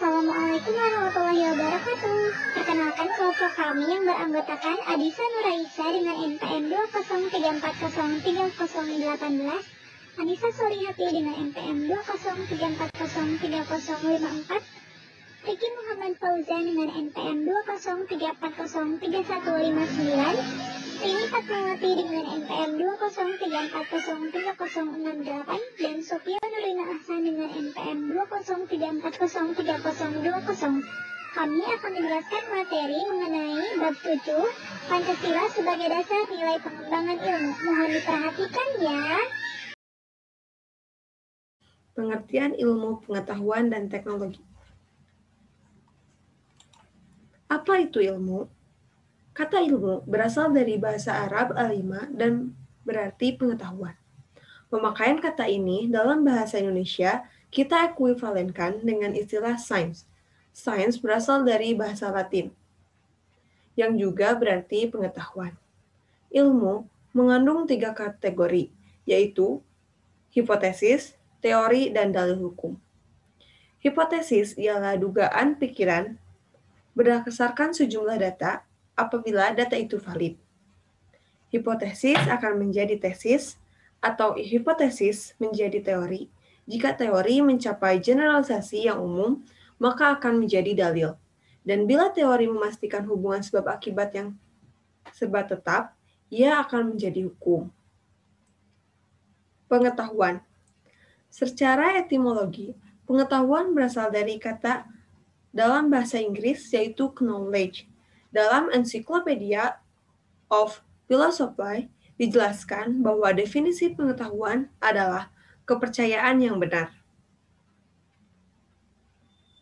Assalamualaikum warahmatullahi wabarakatuh. Perkenalkan kelompok kami yang beranggotakan Adisa Nuraisa dengan NPM 203403018, Anissa Solihati dengan NPM 203403054, Riki Muhammad Fauzan dengan NPM 203403159, Rini Fatmawati dengan NPM 203403068, dan Sofia Nurina Ahsan dengan NPM 203403020. Kami akan menjelaskan materi mengenai bab 7, Pancasila sebagai dasar nilai pengembangan ilmu. Mohon diperhatikan ya. Pengertian ilmu pengetahuan dan teknologi. Apa itu ilmu? Kata ilmu berasal dari bahasa Arab al-ilma dan berarti pengetahuan. Pemakaian kata ini dalam bahasa Indonesia kita ekuivalenkan dengan istilah sains. Sains berasal dari bahasa Latin, yang juga berarti pengetahuan. Ilmu mengandung 3 kategori, yaitu hipotesis, teori, dan dalil hukum. Hipotesis ialah dugaan pikiran berdasarkan sejumlah data apabila data itu valid. Hipotesis akan menjadi tesis atau hipotesis menjadi teori. Jika teori mencapai generalisasi yang umum, maka akan menjadi dalil. Dan bila teori memastikan hubungan sebab akibat yang sebab tetap, ia akan menjadi hukum. Pengetahuan. Secara etimologi, pengetahuan berasal dari kata dalam bahasa Inggris yaitu knowledge. Dalam Encyclopedia of Philosophy dijelaskan bahwa definisi pengetahuan adalah kepercayaan yang benar.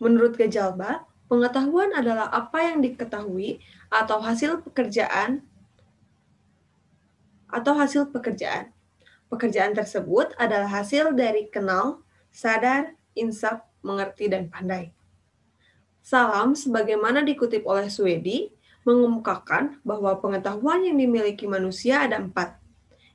Menurut Gajalba, pengetahuan adalah apa yang diketahui atau hasil pekerjaan. Pekerjaan tersebut adalah hasil dari kenal, sadar, insaf, mengerti, dan pandai. Salam, sebagaimana dikutip oleh Swedi, mengemukakan bahwa pengetahuan yang dimiliki manusia ada 4,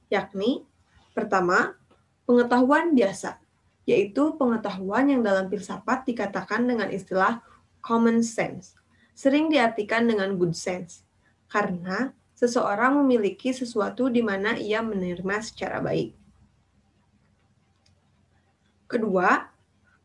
yakni pertama, pengetahuan biasa, yaitu pengetahuan yang dalam filsafat dikatakan dengan istilah common sense, sering diartikan dengan good sense, karena seseorang memiliki sesuatu di mana ia menerima secara baik. Kedua,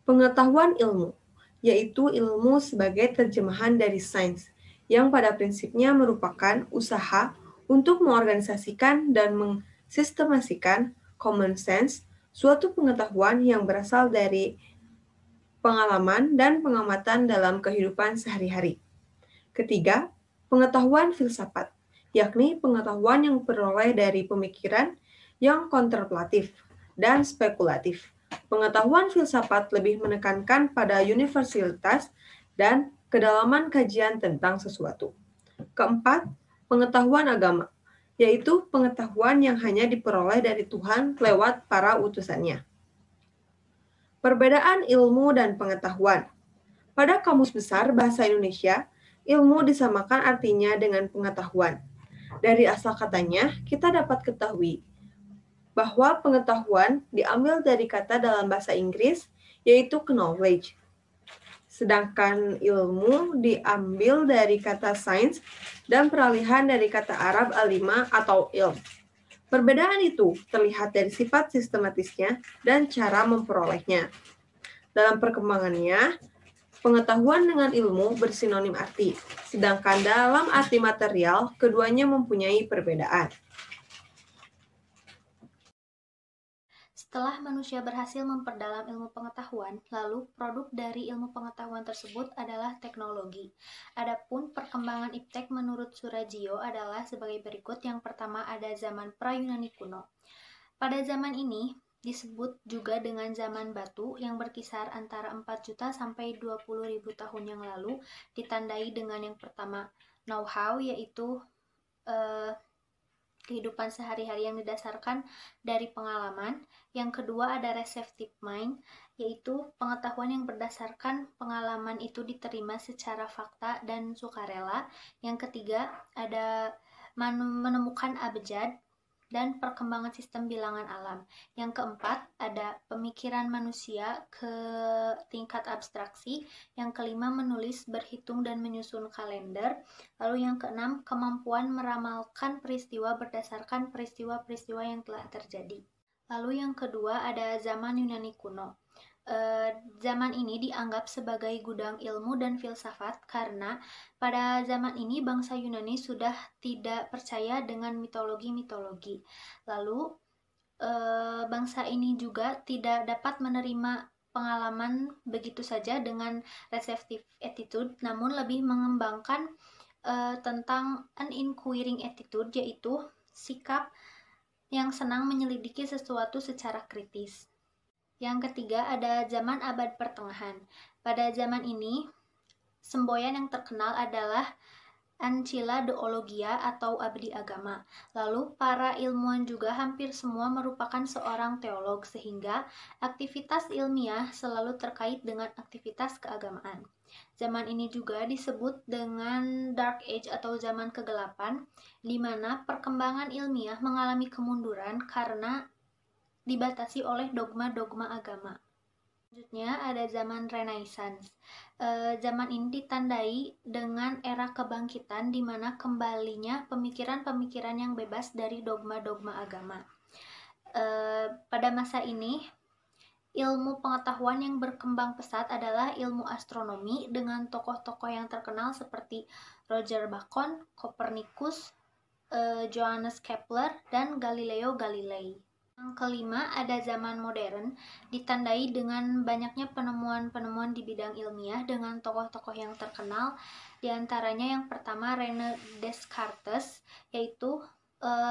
pengetahuan ilmu, yaitu ilmu sebagai terjemahan dari sains, yang pada prinsipnya merupakan usaha untuk mengorganisasikan dan mensistemasikan common sense, suatu pengetahuan yang berasal dari pengalaman dan pengamatan dalam kehidupan sehari-hari. Ketiga, pengetahuan filsafat, yakni pengetahuan yang diperoleh dari pemikiran yang kontemplatif dan spekulatif. Pengetahuan filsafat lebih menekankan pada universalitas dan kedalaman kajian tentang sesuatu. Keempat, pengetahuan agama, yaitu pengetahuan yang hanya diperoleh dari Tuhan lewat para utusannya. Perbedaan ilmu dan pengetahuan. Pada Kamus Besar Bahasa Indonesia, ilmu disamakan artinya dengan pengetahuan. Dari asal katanya, kita dapat ketahui bahwa pengetahuan diambil dari kata dalam bahasa Inggris, yaitu knowledge. Sedangkan ilmu diambil dari kata science dan peralihan dari kata Arab al-ilma atau ilm. Perbedaan itu terlihat dari sifat sistematisnya dan cara memperolehnya. Dalam perkembangannya, pengetahuan dengan ilmu bersinonim arti, sedangkan dalam arti material, keduanya mempunyai perbedaan. Setelah manusia berhasil memperdalam ilmu pengetahuan, lalu produk dari ilmu pengetahuan tersebut adalah teknologi. Adapun perkembangan iptek menurut Surajio adalah sebagai berikut. Yang pertama ada zaman pra-Yunani kuno. Pada zaman ini disebut juga dengan zaman batu yang berkisar antara 4 juta sampai 20.000 tahun yang lalu, ditandai dengan yang pertama know-how, yaitu kehidupan sehari-hari yang didasarkan dari pengalaman. Yang kedua ada receptive mind, yaitu pengetahuan yang berdasarkan pengalaman itu diterima secara fakta dan sukarela. Yang ketiga ada menemukan abjad, dan perkembangan sistem bilangan alam. Yang keempat, ada pemikiran manusia ke tingkat abstraksi. Yang kelima, menulis, berhitung, dan menyusun kalender. Lalu yang keenam, kemampuan meramalkan peristiwa berdasarkan peristiwa-peristiwa yang telah terjadi. Lalu yang kedua, ada zaman Yunani kuno. Zaman ini dianggap sebagai gudang ilmu dan filsafat karena pada zaman ini bangsa Yunani sudah tidak percaya dengan mitologi-mitologi. Lalu bangsa ini juga tidak dapat menerima pengalaman begitu saja dengan receptive attitude, namun lebih mengembangkan tentang an inquiring attitude, yaitu sikap yang senang menyelidiki sesuatu secara kritis. Yang ketiga, ada zaman abad pertengahan. Pada zaman ini, semboyan yang terkenal adalah Ancilla Deologia atau abdi agama. Lalu, para ilmuwan juga hampir semua merupakan seorang teolog, sehingga aktivitas ilmiah selalu terkait dengan aktivitas keagamaan. Zaman ini juga disebut dengan Dark Age atau zaman kegelapan, di mana perkembangan ilmiah mengalami kemunduran karena dibatasi oleh dogma-dogma agama. Selanjutnya ada zaman Renaissance. Zaman ini ditandai dengan era kebangkitan di mana kembalinya pemikiran-pemikiran yang bebas dari dogma-dogma agama. Pada masa ini, ilmu pengetahuan yang berkembang pesat adalah ilmu astronomi dengan tokoh-tokoh yang terkenal seperti Roger Bacon, Copernicus, Johannes Kepler, dan Galileo Galilei. Yang kelima, ada zaman modern, ditandai dengan banyaknya penemuan-penemuan di bidang ilmiah dengan tokoh-tokoh yang terkenal. Di antaranya yang pertama René Descartes, yaitu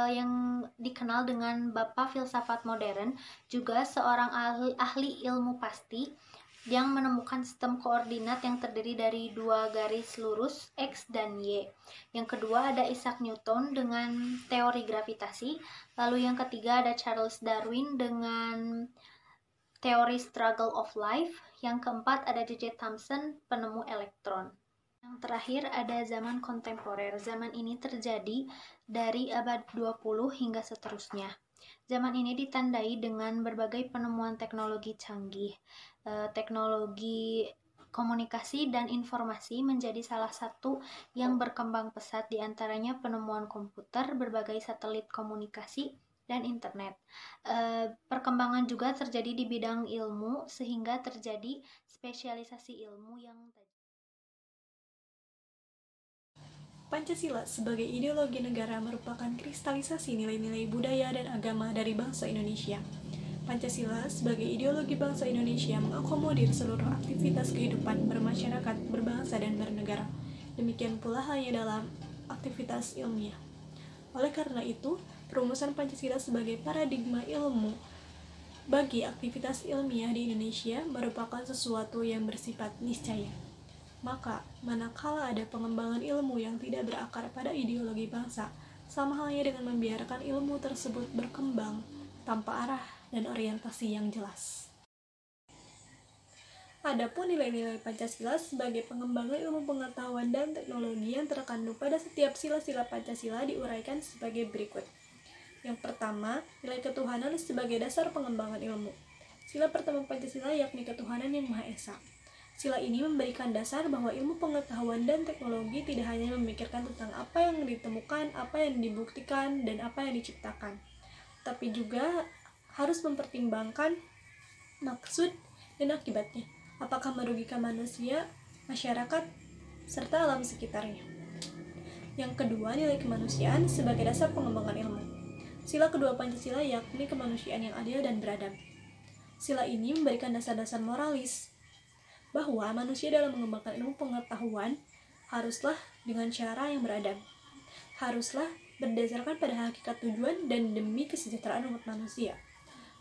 yang dikenal dengan Bapak Filsafat Modern, juga seorang ahli ilmu pasti yang menemukan sistem koordinat yang terdiri dari dua garis lurus X dan Y. Yang kedua ada Isaac Newton dengan teori gravitasi. Lalu yang ketiga ada Charles Darwin dengan teori struggle of life. Yang keempat ada J.J. Thomson, penemu elektron. Yang terakhir ada zaman kontemporer. Zaman ini terjadi dari abad 20 hingga seterusnya. Zaman ini ditandai dengan berbagai penemuan teknologi canggih. Teknologi komunikasi dan informasi menjadi salah satu yang berkembang pesat, di antaranya penemuan komputer, berbagai satelit komunikasi, dan internet. Perkembangan juga terjadi di bidang ilmu sehingga terjadi spesialisasi ilmu yang Pancasila sebagai ideologi negara merupakan kristalisasi nilai-nilai budaya dan agama dari bangsa Indonesia. Pancasila sebagai ideologi bangsa Indonesia mengakomodir seluruh aktivitas kehidupan bermasyarakat, berbangsa, dan bernegara. Demikian pula halnya dalam aktivitas ilmiah. Oleh karena itu, perumusan Pancasila sebagai paradigma ilmu bagi aktivitas ilmiah di Indonesia merupakan sesuatu yang bersifat niscaya. Maka, manakala ada pengembangan ilmu yang tidak berakar pada ideologi bangsa, sama halnya dengan membiarkan ilmu tersebut berkembang tanpa arah dan orientasi yang jelas. Adapun nilai-nilai Pancasila sebagai pengembangan ilmu pengetahuan dan teknologi yang terkandung pada setiap sila-sila Pancasila diuraikan sebagai berikut. Yang pertama, nilai ketuhanan sebagai dasar pengembangan ilmu. Sila pertama Pancasila yakni ketuhanan yang Maha Esa. Sila ini memberikan dasar bahwa ilmu pengetahuan dan teknologi tidak hanya memikirkan tentang apa yang ditemukan, apa yang dibuktikan, dan apa yang diciptakan, tapi juga harus mempertimbangkan maksud dan akibatnya, apakah merugikan manusia, masyarakat, serta alam sekitarnya. Yang kedua, nilai kemanusiaan sebagai dasar pengembangan ilmu. Sila kedua Pancasila yakni kemanusiaan yang adil dan beradab. Sila ini memberikan dasar-dasar moralis, bahwa manusia dalam mengembangkan ilmu pengetahuan haruslah dengan cara yang beradab, haruslah berdasarkan pada hakikat tujuan dan demi kesejahteraan umat manusia.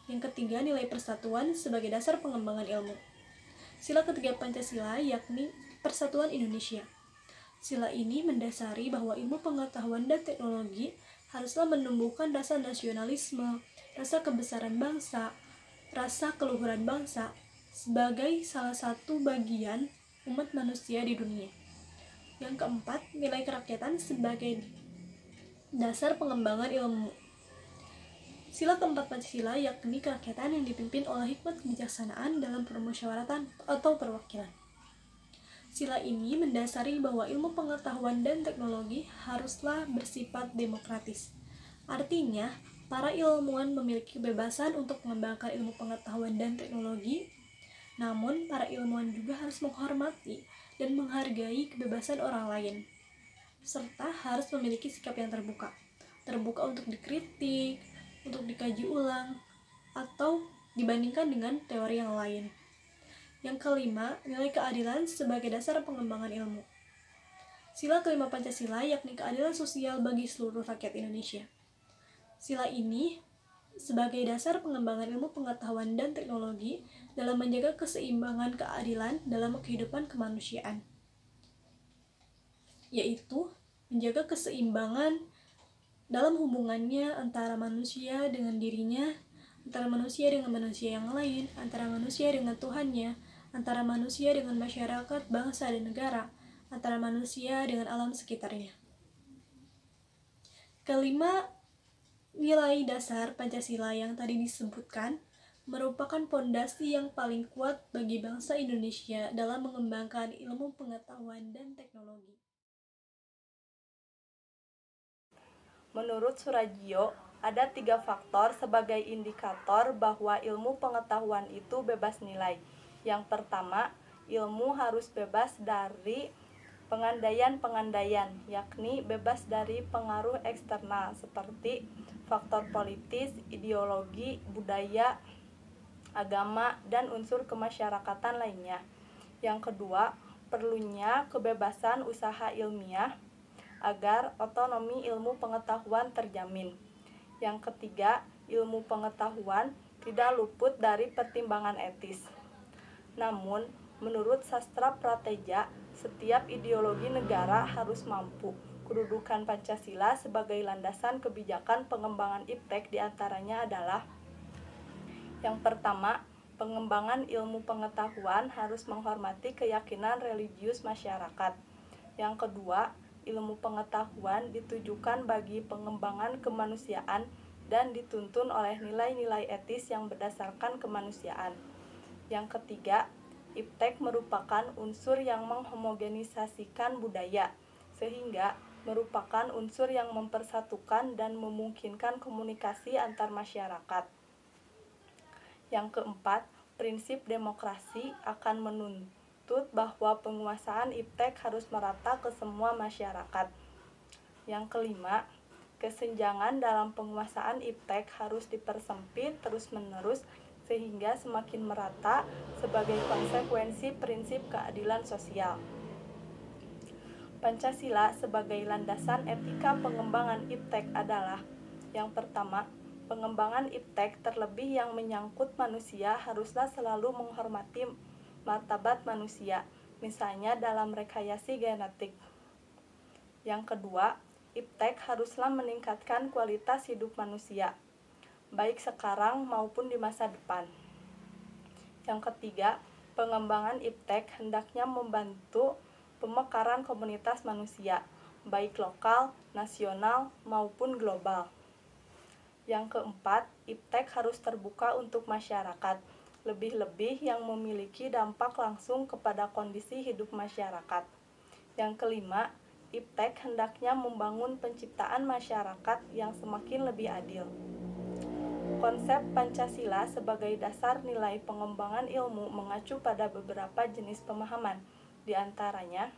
Yang ketiga, nilai persatuan sebagai dasar pengembangan ilmu. Sila ketiga Pancasila yakni Persatuan Indonesia. Sila ini mendasari bahwa ilmu pengetahuan dan teknologi haruslah menumbuhkan rasa nasionalisme, rasa kebesaran bangsa, rasa keluhuran bangsa, sebagai salah satu bagian umat manusia di dunia. Yang keempat, nilai kerakyatan sebagai dasar pengembangan ilmu. Sila keempat Pancasila yakni kerakyatan yang dipimpin oleh hikmat kebijaksanaan dalam permusyawaratan atau perwakilan. Sila ini mendasari bahwa ilmu pengetahuan dan teknologi haruslah bersifat demokratis. Artinya, para ilmuwan memiliki kebebasan untuk mengembangkan ilmu pengetahuan dan teknologi, namun para ilmuwan juga harus menghormati dan menghargai kebebasan orang lain, serta harus memiliki sikap yang terbuka untuk dikritik, untuk dikaji ulang, atau dibandingkan dengan teori yang lain. Yang kelima, nilai keadilan sebagai dasar pengembangan ilmu. Sila kelima Pancasila yakni keadilan sosial bagi seluruh rakyat Indonesia. Sila ini sebagai dasar pengembangan ilmu pengetahuan dan teknologi dalam menjaga keseimbangan keadilan dalam kehidupan kemanusiaan, yaitu menjaga keseimbangan dalam hubungannya antara manusia dengan dirinya, antara manusia dengan manusia yang lain, antara manusia dengan Tuhannya, antara manusia dengan masyarakat, bangsa, dan negara, antara manusia dengan alam sekitarnya. Kelima, nilai dasar Pancasila yang tadi disebutkan merupakan pondasi yang paling kuat bagi bangsa Indonesia dalam mengembangkan ilmu pengetahuan dan teknologi. Menurut Surajio, ada 3 faktor sebagai indikator bahwa ilmu pengetahuan itu bebas nilai. Yang pertama, ilmu harus bebas dari pengandaian-pengandaian, yakni bebas dari pengaruh eksternal seperti faktor politis, ideologi, budaya, agama, dan unsur kemasyarakatan lainnya. Yang kedua, perlunya kebebasan usaha ilmiah agar otonomi ilmu pengetahuan terjamin. Yang ketiga, ilmu pengetahuan tidak luput dari pertimbangan etis. Namun, menurut sastra prateja, setiap ideologi negara harus mampu. Kedudukan Pancasila sebagai landasan kebijakan pengembangan iptek diantaranya adalah: yang pertama, pengembangan ilmu pengetahuan harus menghormati keyakinan religius masyarakat. Yang kedua, ilmu pengetahuan ditujukan bagi pengembangan kemanusiaan dan dituntun oleh nilai-nilai etis yang berdasarkan kemanusiaan. Yang ketiga, iptek merupakan unsur yang menghomogenisasikan budaya, sehingga merupakan unsur yang mempersatukan dan memungkinkan komunikasi antar masyarakat. Yang keempat, prinsip demokrasi akan menuntut bahwa penguasaan iptek harus merata ke semua masyarakat. Yang kelima, kesenjangan dalam penguasaan iptek harus dipersempit terus-menerus sehingga semakin merata sebagai konsekuensi prinsip keadilan sosial. Pancasila sebagai landasan etika pengembangan iptek adalah: yang pertama, pengembangan iptek terlebih yang menyangkut manusia haruslah selalu menghormati martabat manusia, misalnya dalam rekayasa genetik. Yang kedua, iptek haruslah meningkatkan kualitas hidup manusia, baik sekarang maupun di masa depan. Yang ketiga, pengembangan iptek hendaknya membantu pemekaran komunitas manusia, baik lokal, nasional, maupun global. Yang keempat, iptek harus terbuka untuk masyarakat, lebih-lebih yang memiliki dampak langsung kepada kondisi hidup masyarakat. Yang kelima, iptek hendaknya membangun penciptaan masyarakat yang semakin lebih adil. Konsep Pancasila sebagai dasar nilai pengembangan ilmu mengacu pada beberapa jenis pemahaman. Di antaranya,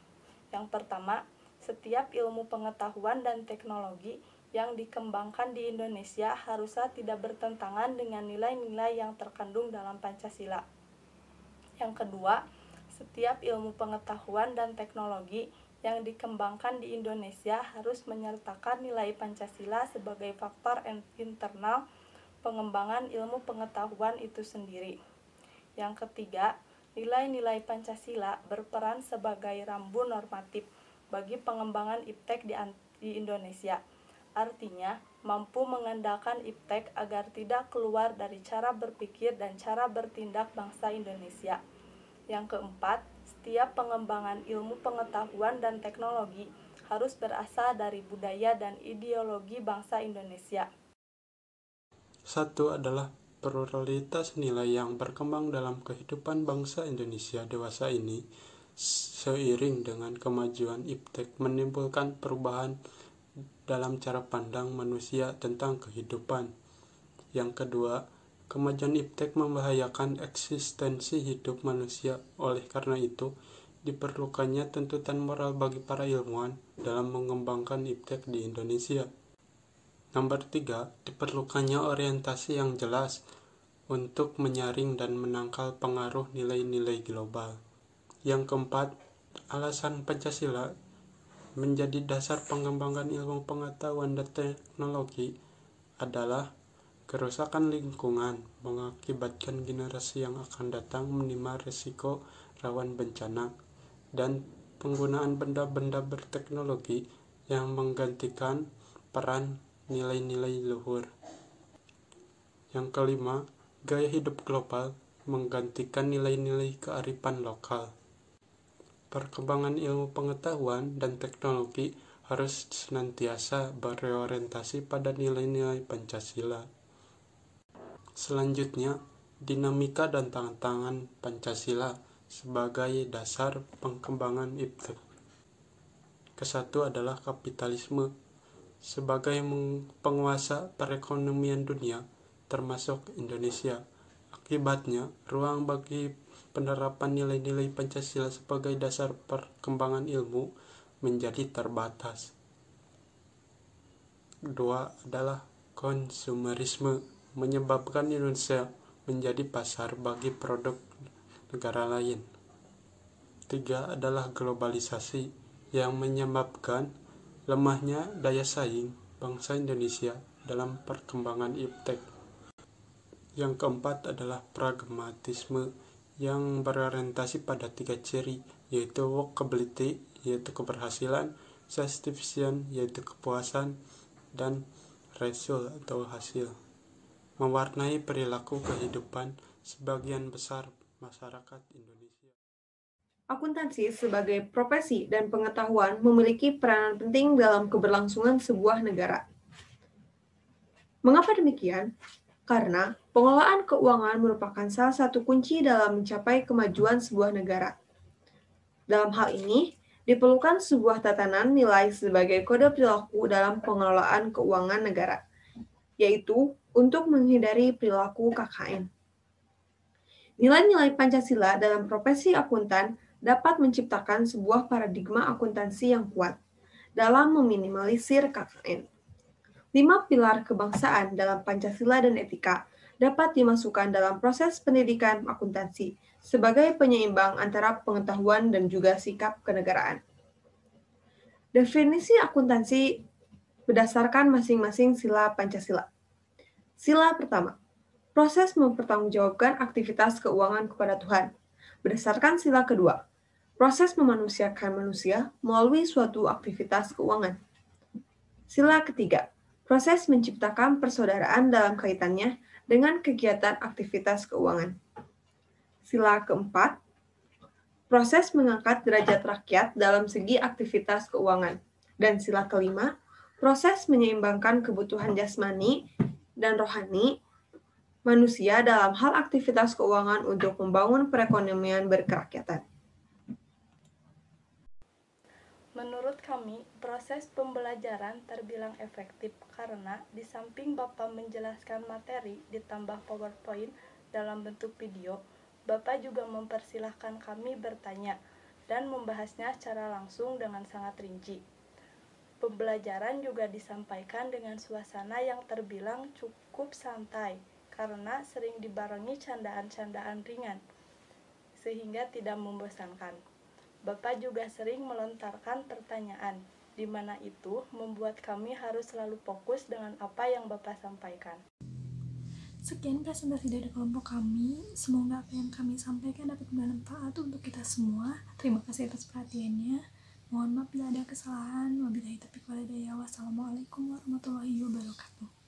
yang pertama, setiap ilmu pengetahuan dan teknologi yang dikembangkan di Indonesia haruslah tidak bertentangan dengan nilai-nilai yang terkandung dalam Pancasila. Yang kedua, setiap ilmu pengetahuan dan teknologi yang dikembangkan di Indonesia harus menyertakan nilai Pancasila sebagai faktor internal pengembangan ilmu pengetahuan itu sendiri. Yang ketiga, nilai-nilai Pancasila berperan sebagai rambu normatif bagi pengembangan iptek di Indonesia. Artinya, mampu mengandalkan iptek agar tidak keluar dari cara berpikir dan cara bertindak bangsa Indonesia. Yang keempat, setiap pengembangan ilmu pengetahuan dan teknologi harus berasal dari budaya dan ideologi bangsa Indonesia. Satu adalah pluralitas nilai yang berkembang dalam kehidupan bangsa Indonesia dewasa ini seiring dengan kemajuan iptek menimbulkan perubahan dalam cara pandang manusia tentang kehidupan. Yang kedua, kemajuan iptek membahayakan eksistensi hidup manusia. Oleh karena itu, diperlukannya tuntutan moral bagi para ilmuwan dalam mengembangkan iptek di Indonesia. Nomor 3, diperlukannya orientasi yang jelas untuk menyaring dan menangkal pengaruh nilai-nilai global. Yang keempat, alasan Pancasila menjadi dasar pengembangan ilmu pengetahuan dan teknologi adalah kerusakan lingkungan mengakibatkan generasi yang akan datang menerima risiko rawan bencana, dan penggunaan benda-benda berteknologi yang menggantikan peran nilai-nilai luhur. Yang kelima, gaya hidup global menggantikan nilai-nilai kearifan lokal. Perkembangan ilmu pengetahuan dan teknologi harus senantiasa berorientasi pada nilai-nilai Pancasila. Selanjutnya, dinamika dan tantangan Pancasila sebagai dasar pengembangan iptek. Kesatu adalah kapitalisme sebagai penguasa perekonomian dunia, termasuk Indonesia. Akibatnya, ruang bagi penerapan nilai-nilai Pancasila sebagai dasar perkembangan ilmu menjadi terbatas. Kedua adalah konsumerisme, menyebabkan Indonesia menjadi pasar bagi produk negara lain. 3 adalah globalisasi yang menyebabkan lemahnya daya saing bangsa Indonesia dalam perkembangan iptek. Yang keempat adalah pragmatisme yang berorientasi pada 3 ciri, yaitu workability, yaitu keberhasilan, satisfaction, yaitu kepuasan, dan result atau hasil, mewarnai perilaku kehidupan sebagian besar masyarakat Indonesia. Akuntansi sebagai profesi dan pengetahuan memiliki peranan penting dalam keberlangsungan sebuah negara. Mengapa demikian? Karena pengelolaan keuangan merupakan salah satu kunci dalam mencapai kemajuan sebuah negara. Dalam hal ini, diperlukan sebuah tatanan nilai sebagai kode perilaku dalam pengelolaan keuangan negara, yaitu untuk menghindari perilaku KKN. Nilai-nilai Pancasila dalam profesi akuntan dapat menciptakan sebuah paradigma akuntansi yang kuat dalam meminimalisir KKN. 5 pilar kebangsaan dalam Pancasila dan etika dapat dimasukkan dalam proses pendidikan akuntansi sebagai penyeimbang antara pengetahuan dan juga sikap kenegaraan. Definisi akuntansi berdasarkan masing-masing sila Pancasila. Sila pertama, proses mempertanggungjawabkan aktivitas keuangan kepada Tuhan. Berdasarkan sila kedua, proses memanusiakan manusia melalui suatu aktivitas keuangan. Sila ketiga, proses menciptakan persaudaraan dalam kaitannya dengan kegiatan aktivitas keuangan. Sila keempat, proses mengangkat derajat rakyat dalam segi aktivitas keuangan. Dan sila kelima, proses menyeimbangkan kebutuhan jasmani dan rohani manusia dalam hal aktivitas keuangan untuk membangun perekonomian berkerakyatan. Menurut kami, proses pembelajaran terbilang efektif karena di samping Bapak menjelaskan materi ditambah PowerPoint dalam bentuk video, Bapak juga mempersilahkan kami bertanya dan membahasnya secara langsung dengan sangat rinci. Pembelajaran juga disampaikan dengan suasana yang terbilang cukup santai karena sering dibarengi candaan-candaan ringan, sehingga tidak membosankan. Bapak juga sering melontarkan pertanyaan, di mana itu membuat kami harus selalu fokus dengan apa yang Bapak sampaikan. Sekian presentasi dari kelompok kami. Semoga apa yang kami sampaikan dapat bermanfaat untuk kita semua. Terima kasih atas perhatiannya. Mohon maaf bila ada kesalahan. Wabillahi taufiq wal hidayah. Wassalamualaikum warahmatullahi wabarakatuh.